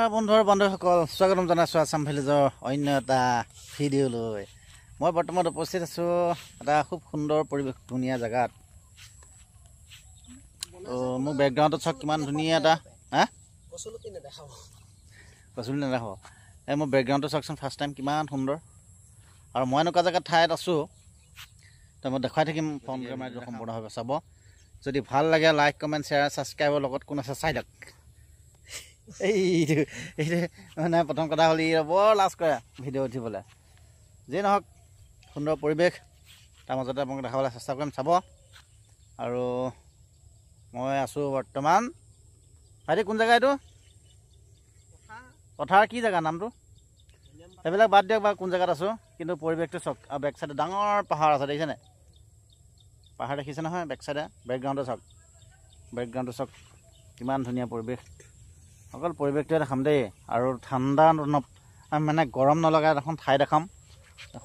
নমস্কাৰ বন্ধুসকল স্বাগতম জনাইছোঁ আছাম ভিলেজৰ অন্য এটা ভিডিঅ'লৈ। মই বৰ্তমান উপস্থিত আছোঁ এটা খুব সুন্দৰ পৰিৱেশ ধুনীয়া জেগাত। মোৰ বেকগ্ৰাউণ্ডত চাওক কিমান ধুনীয়া এটা কচুলতি নেদেখাব। মোৰ বেকগ্ৰাউণ্ডটো চাওকচোন ফাৰ্ষ্ট টাইম কিমান সুন্দৰ। আৰু মই এনেকুৱা জেগাত ঠাইত আছোঁ তো মই দেখুৱাই থাকিম ফোন কেমেৰাটো সম্পূৰ্ণভাৱে চাব। যদি ভাল লাগে লাইক কমেণ্ট শ্বেয়াৰ ছাবস্ক্ৰাইবৰ লগত কোন আছে চাই দিয়ক। এইটো মানে প্ৰথম কথা হ'ল ই বৰ লাজ কৰে ভিডিঅ' উঠিবলৈ। যিয়ে নহওক সুন্দৰ পৰিৱেশ তাৰ মাজতে আপোনাক দেখাবলৈ চেষ্টা কৰিম চাব। আৰু মই আছোঁ বৰ্তমান ভাইটি কোন জেগা এইটো পথাৰ কি জেগা নামটো সেইবিলাক বাদ দিয়ক বাৰু কোন জেগাত আছোঁ, কিন্তু পৰিৱেশটো চাওক। আৰু বেক চাইডে ডাঙৰ পাহাৰ আছে দেখিছেনে? পাহাৰ দেখিছে নহয় বেক চাইডে? বেকগ্ৰাউণ্ডটো চাওক কিমান ধুনীয়া পৰিৱেশ। অকল পৰিৱেশটোৱে দেখাম দেই, আৰু ঠাণ্ডা মানে গৰম নলগা এখন ঠাই দেখাম।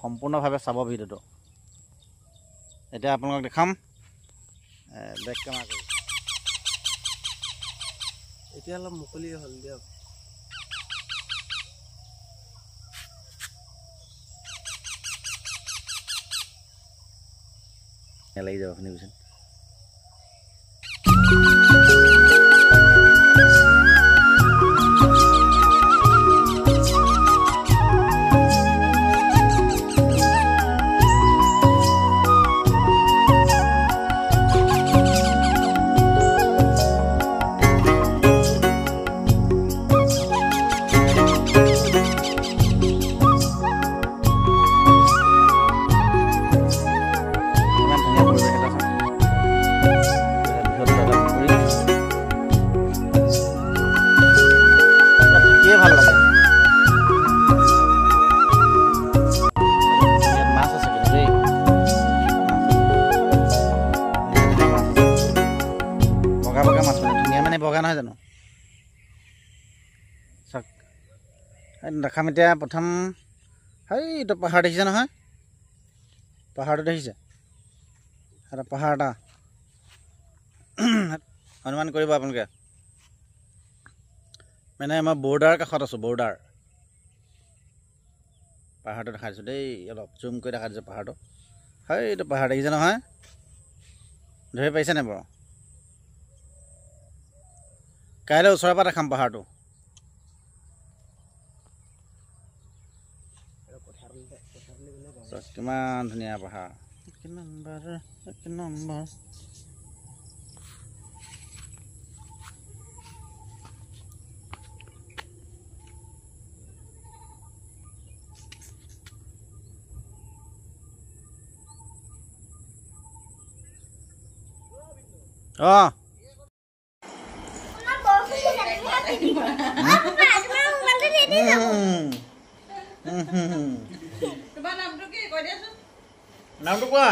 সম্পূৰ্ণভাৱে চাব ভিডিঅ'টো। এতিয়া আপোনালোকক দেখাম বেক কেমেৰা কৰি। এতিয়া অলপ মুকলি হ'ল দিয়ক। লাগি যাব শুনিবিচোন। ভাল লাগে ইয়াত মাছ আছে কিন্তু দেই, বগা বগা মাছ মানে ধুনীয়া, মানে বগা নহয় জানো? চাওক দেখাম এতিয়া। প্ৰথম এইটো পাহাৰ দেখিছে নহয়? পাহাৰটো দেখিছে? এটা পাহাৰ এটা অনুমান কৰিব আপোনালোকে। মানে মই বৰ্ডাৰ কাষত আছোঁ, বৰ্ডাৰ। পাহাৰটো দেখাই দিছোঁ দেই, অলপ জুম কৰি দেখাই দিছোঁ পাহাৰটো। এইটো পাহাৰ দেখিছে নহয়? ধৰি পাৰিছে নাই বাৰু? কাইলৈ ওচৰৰ পৰা দেখাম পাহাৰটো। কিমান ধুনীয়া পাহাৰ, এক নম্বৰ। নামটো কোৱা।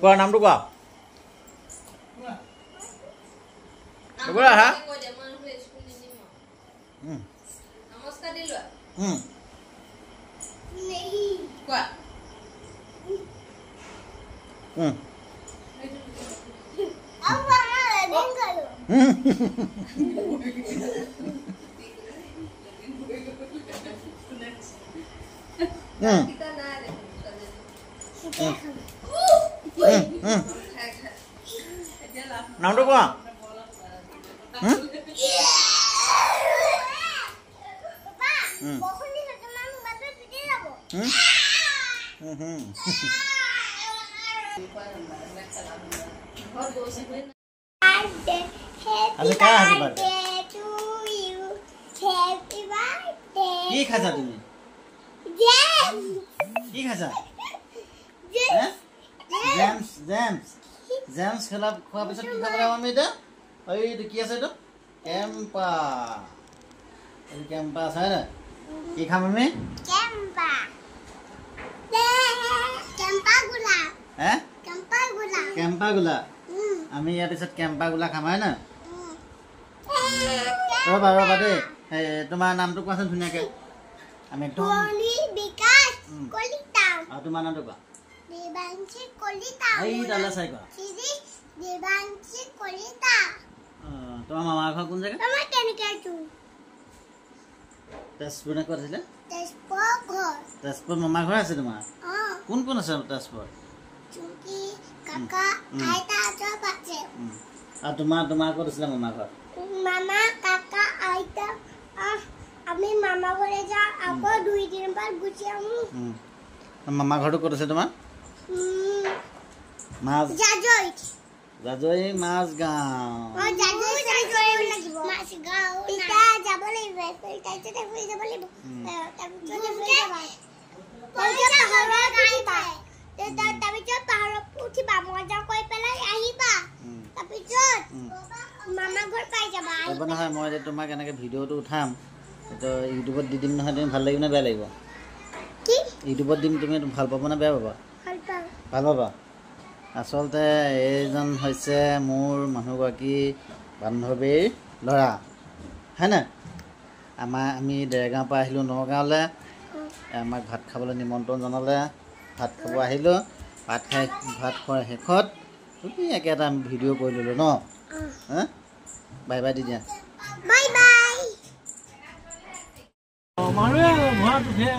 কোৱা নামটো কোৱা। হা নামটো কোৱা। আজি কাৰ হাজি বাৰ্থডে? কি খাইছা তুমি? কি খাইছা? জেমছ খোৱাৰ পিছত কি খাব লাগিব আমি এতিয়া? এইটো কি আছে? এইটো কেম্পা। এইটো কেম্পা আছে হয় নাই? কি খাম আমি? কেম্পা গোলা। আমি ইয়াৰ পিছত কেম্পা গোলা খাম হয় নাই? ৰ'বা দেই, তোমাৰ নামটো কোৱাচোন ধুনীয়াকৈ। আমি একদম আৰু তোমাৰ নামটো কোৱা দেবাংশী কলিতা এই তালে চাই কোৱা চিজি দেবাংশী কলিতা তোমাৰ মামাৰ ঘৰ কোন জেগা তোমাৰ কেনেকে আছো তেজপুৰ নে ক'ত আছিলে তেজপুৰ ঘৰ তেজপুৰ মামাৰ ঘৰ আছে তোমাৰ কোন কোন আছে তেজপুৰ চুকি কাকা আইতা চব আছে আৰু তোমাৰ ক'ত আছিলে মামাৰ ঘৰ মামা কাকা আইতা আমি মামা ঘৰে যাও আকৌ 2 দিন পৰ গুছি আমু মামা ঘৰটো ক'ত আছে তোমাৰ মাছ জাজৈ মাছ গাঁও জাজৈ লাগিব মাছ গাঁও ইটা যাব লাগিব তাইতে ফুৰি যাব লাগিব তাৰপিছত পাহাৰত উঠিবা মজা কৰি পেলাই আহিবা তাৰপিছত মামা ঘৰ পাই যাবা নহয় মই তোমাক এনেকৈ ভিডিঅ'টো উঠাম তো ইউটিউবত দি দিম নহয় তুমি ভাল লাগিব নে বেয়া লাগিব কি ইউটিউবত দিম তুমি ভাল পাবা নে বেয়া পাবা ভাল পাবা আচলতে এইজন হৈছে মোৰ মানুহগৰাকী বান্ধৱীৰ ল'ৰা হয়নে আমি দেৰগাঁৱৰ পৰা আহিলোঁ নগাঁৱলৈ আমাক ভাত খাবলৈ নিমন্ত্ৰণ জনালে ভাত খাব আহিলোঁ ভাত খোৱাৰ শেষত ধুনীয়াকৈ এটা ভিডিঅ' কৰি ল'লোঁ ন বাই বাই দি দিয়া বাই বাই মাৰোৱে ঘৰত উঠে